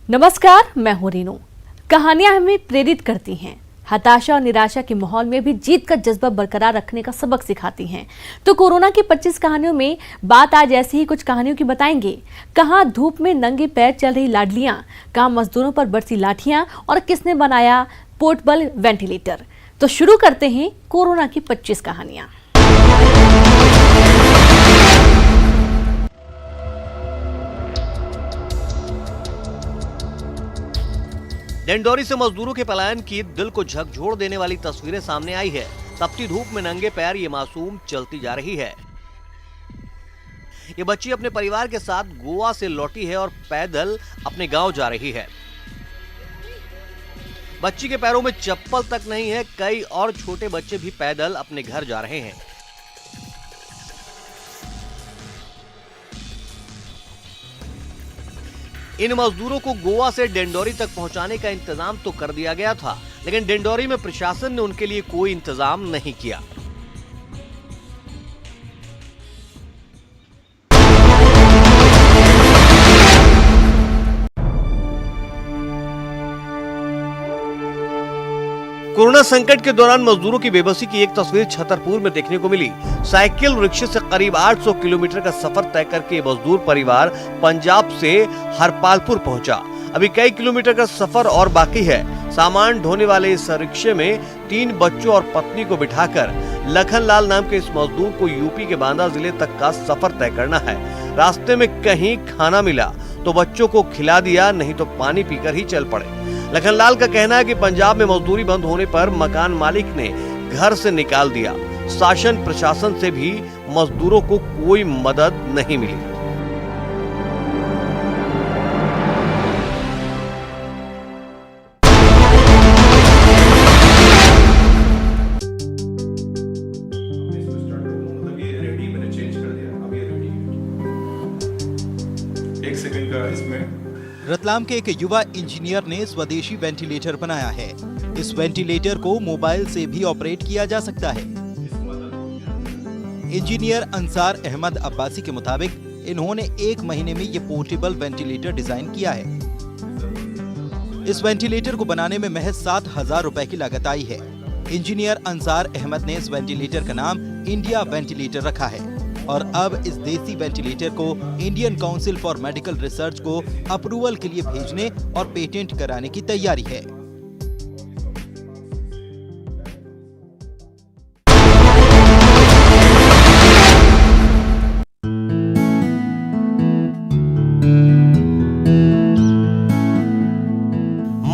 नमस्कार, मैं हूं रीनू। कहानियां हमें प्रेरित करती हैं, हताशा और निराशा के माहौल में भी जीत का जज्बा बरकरार रखने का सबक सिखाती हैं। तो कोरोना की 25 कहानियों में बात आज ऐसी ही कुछ कहानियों की बताएंगे। कहां धूप में नंगे पैर चल रही लाडलियां, कहां मजदूरों पर बरसी लाठियां और किसने बनाया पोर्टेबल वेंटिलेटर। तो शुरू करते हैं कोरोना की 25 कहानियां। डिंडोरी से मजदूरों के पलायन की दिल को झकझोर देने वाली तस्वीरें सामने आई है। तपती धूप में नंगे पैर ये मासूम चलती जा रही है। ये बच्ची अपने परिवार के साथ गोवा से लौटी है और पैदल अपने गांव जा रही है। बच्ची के पैरों में चप्पल तक नहीं है। कई और छोटे बच्चे भी पैदल अपने घर जा रहे हैं। इन मजदूरों को गोवा से डिंडोरी तक पहुंचाने का इंतजाम तो कर दिया गया था, लेकिन डिंडोरी में प्रशासन ने उनके लिए कोई इंतजाम नहीं किया। कोरोना संकट के दौरान मजदूरों की बेबसी की एक तस्वीर छतरपुर में देखने को मिली। साइकिल रिक्शे से करीब 800 किलोमीटर का सफर तय करके मजदूर परिवार पंजाब से हरपालपुर पहुंचा। अभी कई किलोमीटर का सफर और बाकी है। सामान ढोने वाले इस रिक्शे में 3 बच्चों और पत्नी को बिठाकर लखनलाल नाम के इस मजदूर को यूपी के बांदा जिले तक का सफर तय करना है। रास्ते में कहीं खाना मिला तो बच्चों को खिला दिया, नहीं तो पानी पीकर ही चल पड़े। लखनलाल का कहना है कि पंजाब में मजदूरी बंद होने पर मकान मालिक ने घर से निकाल दिया। शासन प्रशासन से भी मजदूरों को कोई मदद नहीं मिली। एक सेकंड का इसमें रतलाम के एक युवा इंजीनियर ने स्वदेशी वेंटिलेटर बनाया है। इस वेंटिलेटर को मोबाइल से भी ऑपरेट किया जा सकता है। इंजीनियर अंसार अहमद अब्बासी के मुताबिक इन्होंने 1 महीने में ये पोर्टेबल वेंटिलेटर डिजाइन किया है। इस वेंटिलेटर को बनाने में महज 7,000 रुपए की लागत आई है। इंजीनियर अंसार अहमद ने इस वेंटिलेटर का नाम इंडिया वेंटिलेटर रखा है और अब इस देसी वेंटिलेटर को Indian council for medical research को अप्रूवल के लिए भेजने और पेटेंट कराने की तैयारी है।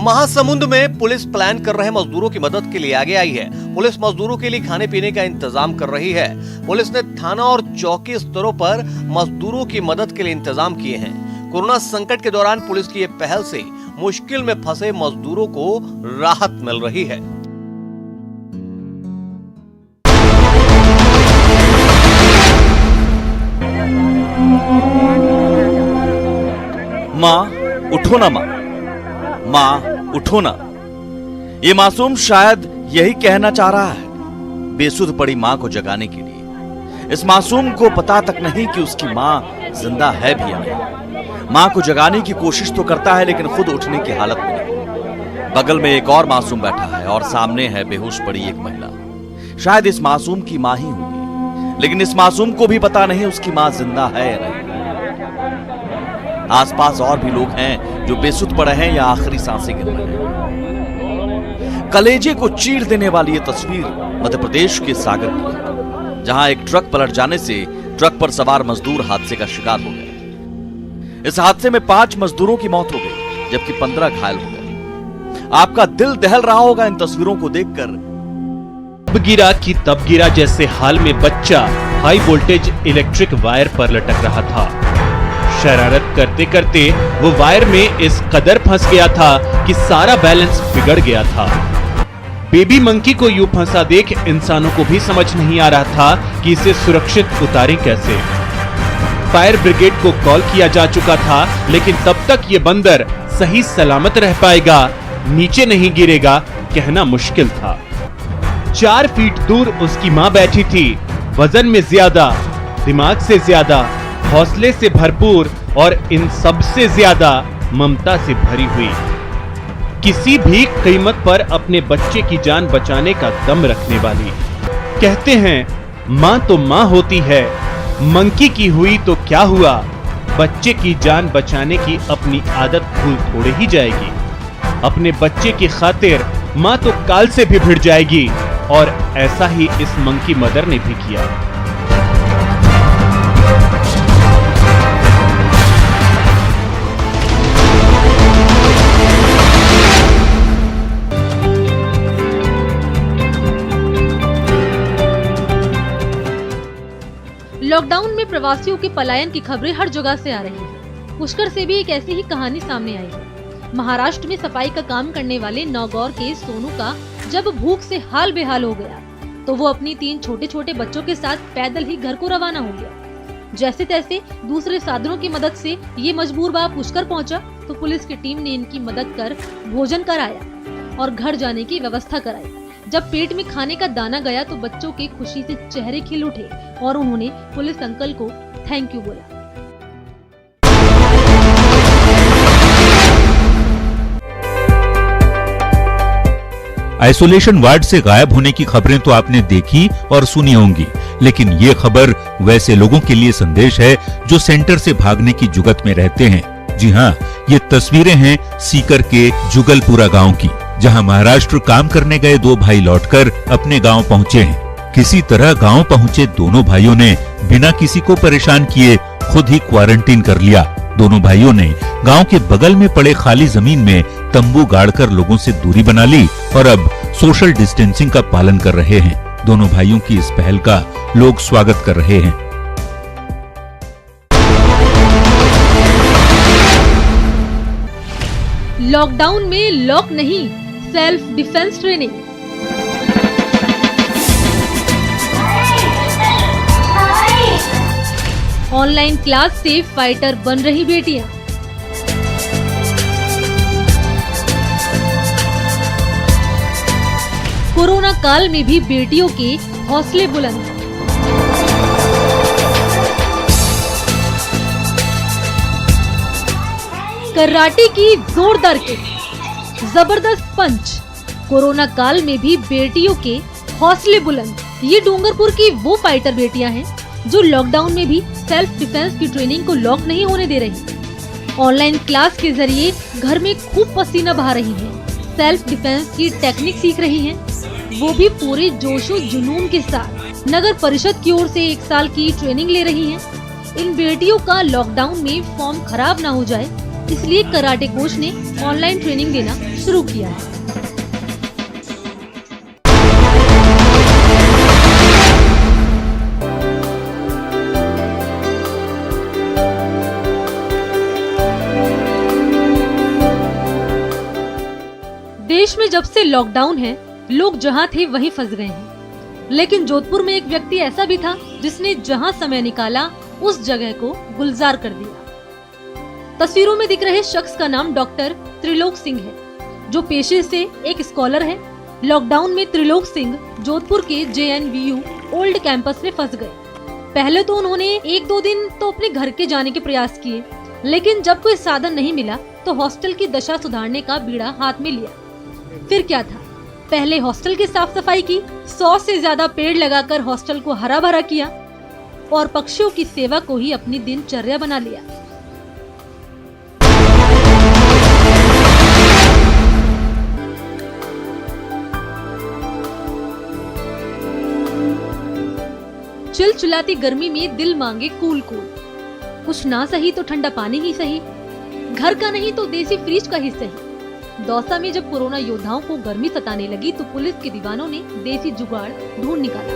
महासमुंद में पुलिस प्लान कर रहे मजदूरों की मदद के लिए आगे आई है। पुलिस मजदूरों के लिए खाने पीने का इंतजाम कर रही है। पुलिस ने थाना और चौकी स्तरों पर मजदूरों की मदद के लिए इंतजाम किए हैं। कोरोना संकट के दौरान पुलिस की ये पहल से मुश्किल में फंसे मजदूरों को राहत मिल रही है। माँ उठो ना, माँ उठो ना। ये मासूम शायद यही कहना चाह रहा है, बेसुध पड़ी माँ को जगाने के लिए। इस मासूम को पता तक नहीं कि उसकी माँ जिंदा है भी या नहीं। माँ को जगाने की कोशिश तो करता है, लेकिन खुद उठने की हालत में नहीं। बगल में एक और मासूम बैठा है और सामने है बेहोश पड़ी एक महिला। शायद इस मासूम की माँ ही होगी, लेकिन इस मासूम को भी पता नहीं उसकी माँ जिंदा है या नहीं। आसपास और भी लोग हैं जो बेसुध पड़े हैं या आखिरी सांसें गिन रहे हैं। कलेजे को चीर देने वाली ये तस्वीर मध्य प्रदेश के सागर की है, जहां एक ट्रक पलट जाने से ट्रक पर सवार मजदूर हादसे का शिकार हो गए। इस हादसे में 5 मजदूरों की मौत हो गई, जबकि 15 घायल हो गए। आपका दिल दहल रहा होगा इन तस्वीरों को देखकर। तब गिरा कि तब गिरा जैसे हाल में बच्चा हाई वोल्टेज इलेक्ट्रिक वायर पर लटक रहा था। शरारत करते करते वो वायर में इस कदर फंस गया था कि सारा बैलेंस बिगड़ गया था। बेबी मंकी को यूं फंसा देख इंसानों को भी समझ नहीं आ रहा था कि इसे सुरक्षित उतारें कैसे। फायर ब्रिगेड को कॉल किया जा चुका था, लेकिन तब तक ये बंदर सही सलामत रह पाएगा, नीचे नहीं गिरेगा, कहना मुश्किल था। 4 फीट दूर उसकी मां बैठी थी, वजन में ज्यादा, दिमाग से ज्यादा, हौसले से भरपूर और इन सब से ज्यादा ममता से भरी हुई, किसी भी कीमत पर अपने बच्चे की जान बचाने का दम रखने वाली। कहते हैं मां तो मां होती है, मंकी की हुई तो क्या हुआ, बच्चे की जान बचाने की अपनी आदत भूल थोड़े ही जाएगी। अपने बच्चे की खातिर मां तो काल से भी भिड़ जाएगी, और ऐसा ही इस मंकी मदर ने भी किया। लॉकडाउन में प्रवासियों के पलायन की खबरें हर जगह से आ रही हैं। पुष्कर से भी एक ऐसी ही कहानी सामने आई है। महाराष्ट्र में सफाई का काम करने वाले नौगौर के सोनू का जब भूख से हाल बेहाल हो गया तो वो अपनी 3 छोटे छोटे बच्चों के साथ पैदल ही घर को रवाना हो गया। जैसे तैसे दूसरे साधनों की मदद से ये मजबूर बाप पुष्कर पहुंचा तो पुलिस की टीम ने इनकी मदद कर भोजन कराया और घर जाने की व्यवस्था कराई। जब पेट में खाने का दाना गया तो बच्चों के खुशी से चेहरे खिल उठे और उन्होंने पुलिस अंकल को थैंक यू बोला। आइसोलेशन वार्ड से गायब होने की खबरें तो आपने देखी और सुनी होंगी, लेकिन ये खबर वैसे लोगों के लिए संदेश है जो सेंटर से भागने की जुगत में रहते हैं। जी हाँ, ये तस्वीरें हैं सीकर के जुगलपुरा गांव की, जहां महाराष्ट्र काम करने गए 2 भाई लौटकर अपने गांव पहुंचे हैं। किसी तरह गांव पहुंचे दोनों भाइयों ने बिना किसी को परेशान किए खुद ही क्वारंटीन कर लिया। दोनों भाइयों ने गांव के बगल में पड़े खाली जमीन में तंबू गाड़कर लोगों से दूरी बना ली और अब सोशल डिस्टेंसिंग का पालन कर रहे हैं। दोनों भाइयों की इस पहल का लोग स्वागत कर रहे हैं। लॉकडाउन में लॉक नहीं, self defence training. Online class से फाइटर बन रही बेटियां। कोरोना काल में भी बेटियों के हौसले बुलंद। कराटे की जोरदार किक, जबरदस्त पंच। कोरोना काल में भी बेटियों के हौसले बुलंद। ये डूंगरपुर की वो फाइटर बेटियां हैं जो लॉकडाउन में भी सेल्फ डिफेंस की ट्रेनिंग को लॉक नहीं होने दे रही। ऑनलाइन क्लास के जरिए घर में खूब पसीना बहा रही हैं, सेल्फ डिफेंस की टेक्निक सीख रही हैं, वो भी पूरे जोशो जुनून के साथ। नगर परिषद की ओर से 1 साल की ट्रेनिंग ले रही हैं। इन बेटियों का लॉकडाउन में फॉर्म खराब ना हो जाए, इसलिए कराटे कोच ने ऑनलाइन ट्रेनिंग देना शुरू किया है। देश में जब से लॉकडाउन है, लोग जहां थे वहीं फंस गए हैं। लेकिन जोधपुर में एक व्यक्ति ऐसा भी था जिसने जहां समय निकाला उस जगह को गुलजार कर दिया। तस्वीरों में दिख रहे शख्स का नाम डॉक्टर त्रिलोक सिंह है, जो पेशे से एक स्कॉलर है। लॉकडाउन में त्रिलोक सिंह जोधपुर के JNVU ओल्ड कैंपस में फंस गए। पहले तो उन्होंने 1-2 दिन तो अपने घर के जाने के प्रयास किए, लेकिन जब कोई साधन नहीं मिला तो हॉस्टल की दशा सुधारने का बीड़ा हाथ में लिया। फिर क्या था, पहले हॉस्टल की साफ सफाई की, 100 से ज्यादा पेड़ लगाकर हॉस्टल को हरा भरा किया और पक्षियों की सेवा को ही अपनी दिनचर्या बना लिया। चिलचिलाती गर्मी में दिल मांगे कूल कूल, कुछ ना सही तो ठंडा पानी ही सही, घर का नहीं तो देसी फ्रिज का ही सही। दौसा में जब कोरोना योद्धाओं को गर्मी सताने लगी तो पुलिस के दीवानों ने देसी जुगाड़ ढूंढ निकाला।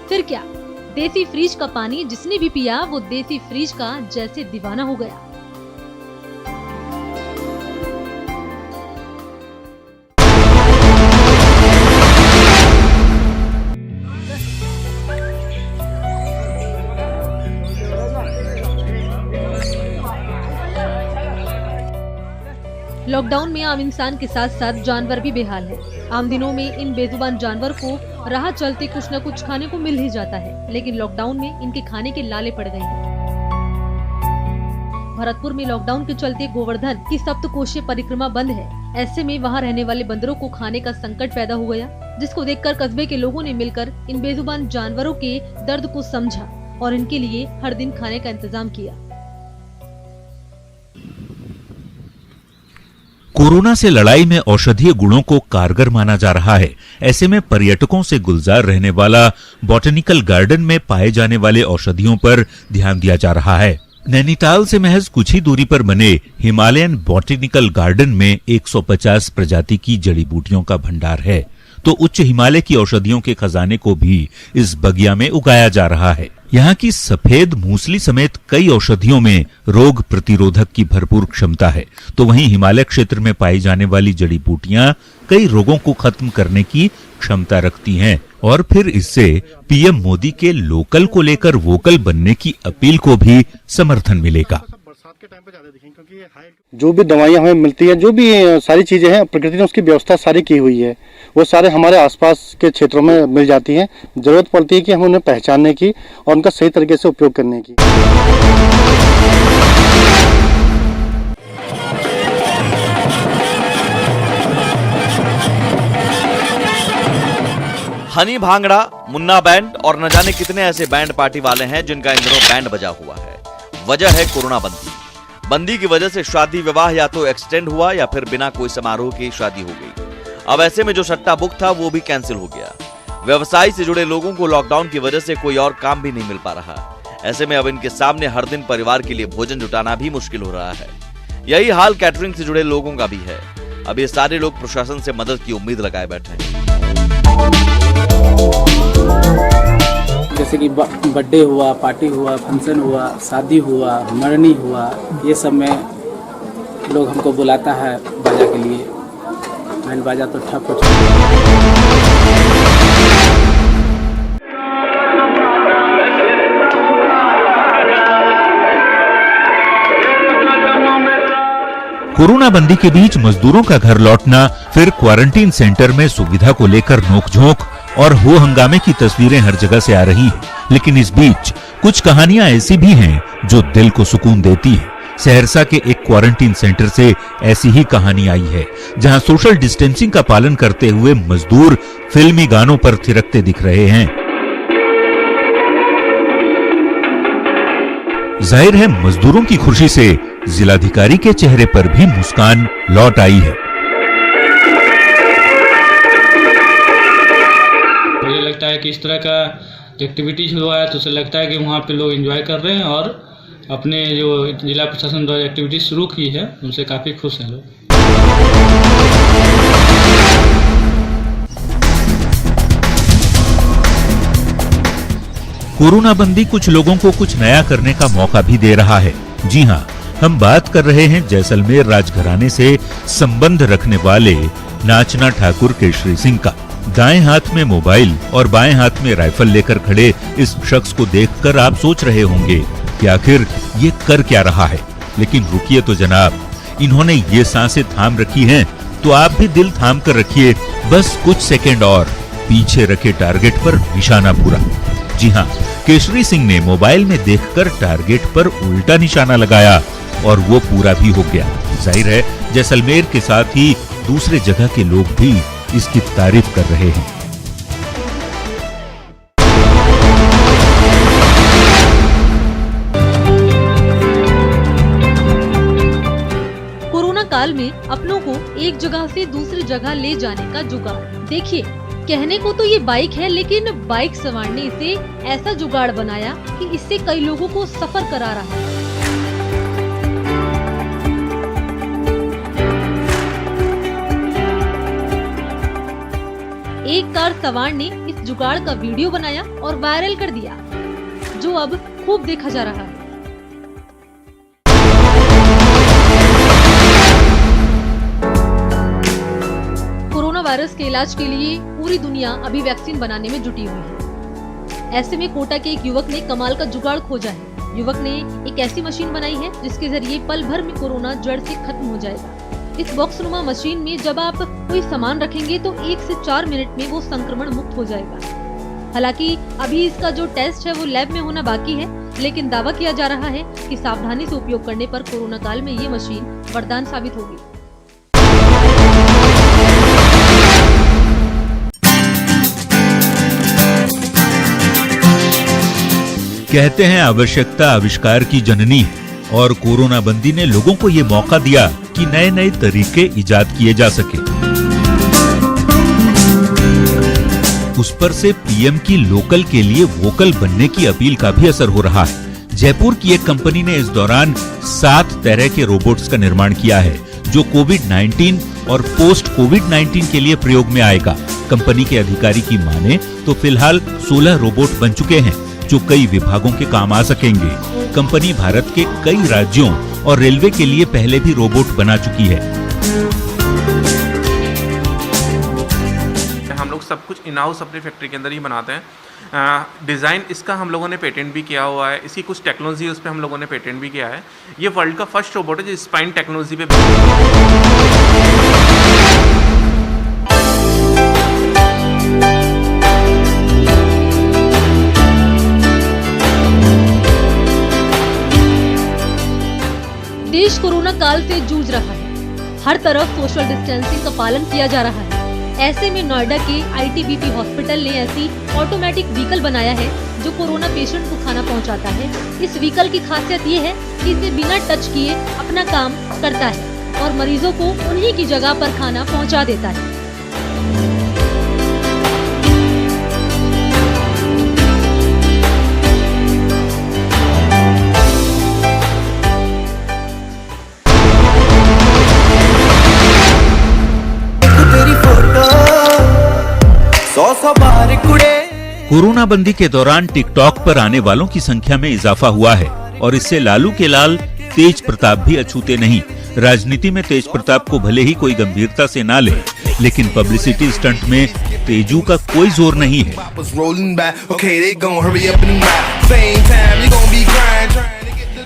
फिर क्या, देसी फ्रिज का पानी जिसने भी पिया वो देसी फ्रिज का जैसे दीवाना हो गया। लॉकडाउन में आम इंसान के साथ साथ जानवर भी बेहाल है। आम दिनों में इन बेजुबान जानवर को राह चलते कुछ न कुछ खाने को मिल ही जाता है, लेकिन लॉकडाउन में इनके खाने के लाले पड़ गए हैं। भरतपुर में लॉकडाउन के चलते गोवर्धन की सप्तकोशीय परिक्रमा बंद है। ऐसे में वहां रहने वाले बंदरों को खाने का संकट पैदा हो गया, जिसको देखकर कस्बे के लोगों ने मिलकर इन बेजुबान जानवरों के दर्द को समझा और इनके लिए हर दिन खाने का इंतजाम किया। कोरोना से लड़ाई में औषधीय गुणों को कारगर माना जा रहा है। ऐसे में पर्यटकों से गुलजार रहने वाला बॉटनिकल गार्डन में पाए जाने वाले औषधियों पर ध्यान दिया जा रहा है। नैनीताल से महज कुछ ही दूरी पर बने हिमालयन बॉटनिकल गार्डन में 150 प्रजाति की जड़ी बूटियों का भंडार है, तो उच्च हिमालय की औषधियों के खजाने को भी इस बगिया में उगाया जा रहा है। यहाँ की सफेद मूसली समेत कई औषधियों में रोग प्रतिरोधक की भरपूर क्षमता है, तो वहीं हिमालय क्षेत्र में पाई जाने वाली जड़ी बूटियां कई रोगों को खत्म करने की क्षमता रखती हैं। और फिर इससे पीएम मोदी के लोकल को लेकर वोकल बनने की अपील को भी समर्थन मिलेगा। जो भी दवाइयाँ हमें मिलती है, जो भी सारी चीजें हैं, प्रकृति ने उसकी व्यवस्था सारी की हुई है, वो सारे हमारे आसपास के क्षेत्रों में मिल जाती हैं। जरूरत पड़ती है कि हम उन्हें पहचानने की और उनका सही तरीके से उपयोग करने की। हनी भांगड़ा, मुन्ना बैंड और न जाने कितने ऐसे बैंड पार्टी वाले हैं जिनका इन दिनों बैंड बजा हुआ है। वजह है कोरोना बंदी की वजह से शादी विवाह या तो एक्सटेंड हुआ या फिर बिना कोई समारोह की शादी हो गई। अब ऐसे में जो सट्टा बुक था वो भी कैंसिल हो गया। व्यवसाय से जुड़े लोगों को लॉकडाउन की वजह से कोई और काम भी नहीं मिल पा रहा। ऐसे में अब इनके सामने हर दिन परिवार के लिए भोजन जुटाना भी मुश्किल हो रहा है। यही हाल कैटरिंग से जुड़े लोगों का भी है। अब ये सारे लोग प्रशासन से मदद की उम्मीद लगाए बैठे हैं। जैसे कि बर्थडे हुआ, पार्टी हुआ, फंक्शन हुआ, शादी हुआ, मरनी हुआ, ये सब में लोग हमको बुलाता है बाजा के लिए। बैंड बाजा तो ठप हो चुका है। कोरोना बंदी के बीच मजदूरों का घर लौटना, फिर क्वारंटीन सेंटर में सुविधा को लेकर नोकझोंक और हो हंगामे की तस्वीरें हर जगह से आ रही है। लेकिन इस बीच कुछ कहानियां ऐसी भी हैं जो दिल को सुकून देती है। सहरसा के एक क्वारंटीन सेंटर से ऐसी ही कहानी आई है, जहां सोशल डिस्टेंसिंग का पालन करते हुए मजदूर फिल्मी गानों पर थिरकते दिख रहे हैं। जाहिर है मजदूरों की खुशी से जिलाधिकारी के चेहरे पर भी मुस्कान लौट आई है। मुझे लगता है कि इस तरह का एक्टिविटीज हुआ है तो उसे लगता है कि वहाँ पे लोग एंजॉय कर रहे हैं और अपने जो जिला प्रशासन द्वारा एक्टिविटीज शुरू की है उनसे काफी खुश हैं लोग। कोरोना बंदी कुछ लोगों को कुछ नया करने का मौका भी दे रहा है। जी हां, हम बात कर रहे हैं जैसलमेर राजघराने से संबंध रखने वाले नाचना ठाकुर केशरी सिंह का। दाएं हाथ में मोबाइल और बाएं हाथ में राइफल लेकर खड़े इस शख्स को देखकर आप सोच रहे होंगे कि आखिर ये कर क्या रहा है। लेकिन रुकिए तो जनाब, इन्होंने ये सांसें थाम रखी हैं, तो आप भी दिल थाम कर रखिए। बस कुछ सेकंड और, पीछे रखे टारगेट पर निशाना पूरा। जी हाँ, केशरी सिंह ने मोबाइल में देखकर टारगेट पर उल्टा निशाना लगाया और वो पूरा भी हो गया। जाहिर है जैसलमेर के साथ ही दूसरे जगह के लोग भी इसकी तारीफ कर रहे हैं। कोरोना काल में अपनों को एक जगह से दूसरी जगह ले जाने का जुगाड़। देखिए, कहने को तो ये बाइक है, लेकिन बाइक सवार ने इसे ऐसा जुगाड़ बनाया कि इससे कई लोगों को सफर करा रहा है। एक कार सवार ने इस जुगाड़ का वीडियो बनाया और वायरल कर दिया, जो अब खूब देखा जा रहा है। कोरोना वायरस के इलाज के लिए पूरी दुनिया अभी वैक्सीन बनाने में जुटी हुई है। ऐसे में कोटा के एक युवक ने कमाल का जुगाड़ खोजा है। युवक ने एक ऐसी मशीन बनाई है जिसके जरिए पल भर में कोरोना जड़ से खत्म हो जाएगा। इस बॉक्सनुमा मशीन में जब आप कोई सामान रखेंगे तो 1 से 4 मिनट में वो संक्रमण मुक्त हो जाएगा। हालांकि अभी इसका जो टेस्ट है वो लैब में होना बाकी है, लेकिन दावा किया जा रहा है कि सावधानी से उपयोग करने पर कोरोना काल में ये मशीन वरदान साबित होगी। कहते हैं आवश्यकता आविष्कार की जननी है, और कोरोना बंदी ने लोगों को ये मौका दिया कि नए नए तरीके इजाद किए जा सके। उस पर से पीएम की लोकल के लिए वोकल बनने की अपील का भी असर हो रहा है। जयपुर की एक कंपनी ने इस दौरान 7 तरह के रोबोट्स का निर्माण किया है, जो कोविड-19 और पोस्ट कोविड-19 के लिए प्रयोग में आएगा। कंपनी के अधिकारी की माने तो फिलहाल 16 रोबोट बन चुके हैं, जो कई विभागों के काम आ सकेंगे। कंपनी भारत के कई राज्यों और रेलवे के लिए पहले भी रोबोट बना चुकी है। हम लोग सब कुछ इन हाउस अपनी फैक्ट्री के अंदर ही बनाते हैं। डिज़ाइन इसका हम लोगों ने पेटेंट भी किया हुआ है, इसकी कुछ टेक्नोलॉजी उस पर हम लोगों ने पेटेंट भी किया है। ये वर्ल्ड का फर्स्ट रोबोट है जो स्पाइन टेक्नोलॉजी पे देश कोरोना काल से जूझ रहा है। हर तरफ सोशल डिस्टेंसिंग का पालन किया जा रहा है। ऐसे में नोएडा के आईटीबीपी हॉस्पिटल ने ऐसी ऑटोमेटिक व्हीकल बनाया है जो कोरोना पेशेंट को खाना पहुंचाता है। इस व्हीकल की खासियत ये है कि इसे बिना टच किए अपना काम करता है और मरीजों को उन्हीं की जगह पर खाना पहुंचा देता है। कोरोना बंदी के दौरान टिकटॉक पर आने वालों की संख्या में इजाफा हुआ है, और इससे लालू के लाल तेज प्रताप भी अछूते नहीं। राजनीति में तेज प्रताप को भले ही कोई गंभीरता से ना ले, लेकिन पब्लिसिटी स्टंट में तेजू का कोई जोर नहीं है।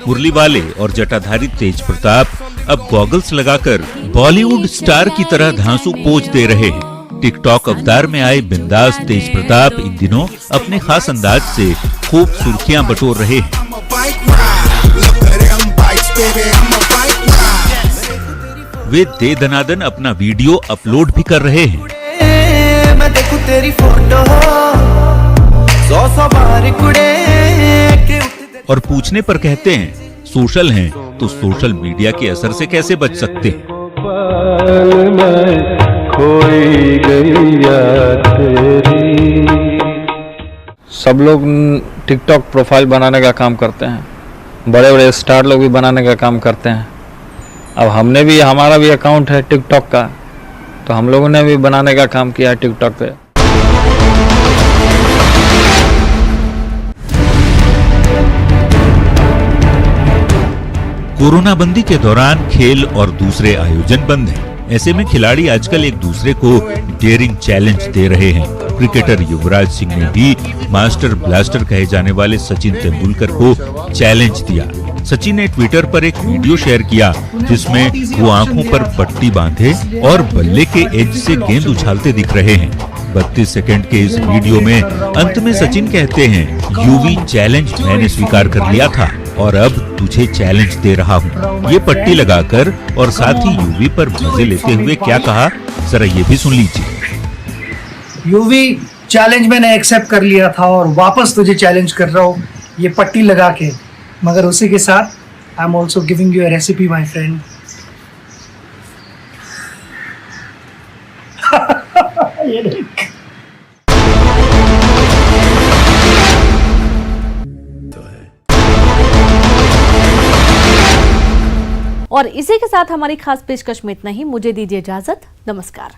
मुरली वाले और जटाधारी तेज प्रताप अब गॉगल्स लगाकर बॉलीवुड स्टार की तरह धांसू पोज दे रहे हैं। टिकटॉक अवतार में आए बिंदास तेज प्रताप इन दिनों अपने खास अंदाज से खूब सुर्खियां बटोर रहे हैं। वे दे दनादन अपना वीडियो अपलोड भी कर रहे हैं। मैं देखूं तेरी फोटो, और पूछने पर कहते हैं सोशल हैं तो सोशल मीडिया के असर से कैसे बच सकते हैं। सब लोग टिकटॉक प्रोफाइल बनाने का काम करते हैं, बड़े बड़े स्टार लोग भी बनाने का काम करते हैं। अब हमारा भी अकाउंट है टिकटॉक का, तो हम लोगों ने भी बनाने का काम किया है टिकटॉक पे। कोरोना बंदी के दौरान खेल और दूसरे आयोजन बंद हैं। ऐसे में खिलाड़ी आजकल एक दूसरे को डेयरिंग चैलेंज दे रहे हैं। क्रिकेटर युवराज सिंह ने भी मास्टर ब्लास्टर कहे जाने वाले सचिन तेंदुलकर को चैलेंज दिया। सचिन ने ट्विटर पर एक वीडियो शेयर किया जिसमें वो आंखों पर पट्टी बांधे और बल्ले के एज से गेंद उछालते दिख रहे हैं। 32 सेकंड के इस वीडियो में अंत में सचिन कहते हैं, यूवी चैलेंज मैंने स्वीकार कर लिया था और अब तुझे चैलेंज दे रहा हूँ। ये पट्टी लगाकर और साथ ही यूवी पर मजे लेते हुए क्या कहा, जरा ये भी सुन लीजिए। यूवी चैलेंज मैंने एक्सेप्ट कर लिया था और वापस तुझे चैलेंज कर रहा हूँ ये पट्टी लगा के, मगर उसी के साथ I am also giving you a recipe my friend. और इसी के साथ हमारी खास पेशकश में इतना ही। मुझे दीजिए इजाजत। नमस्कार।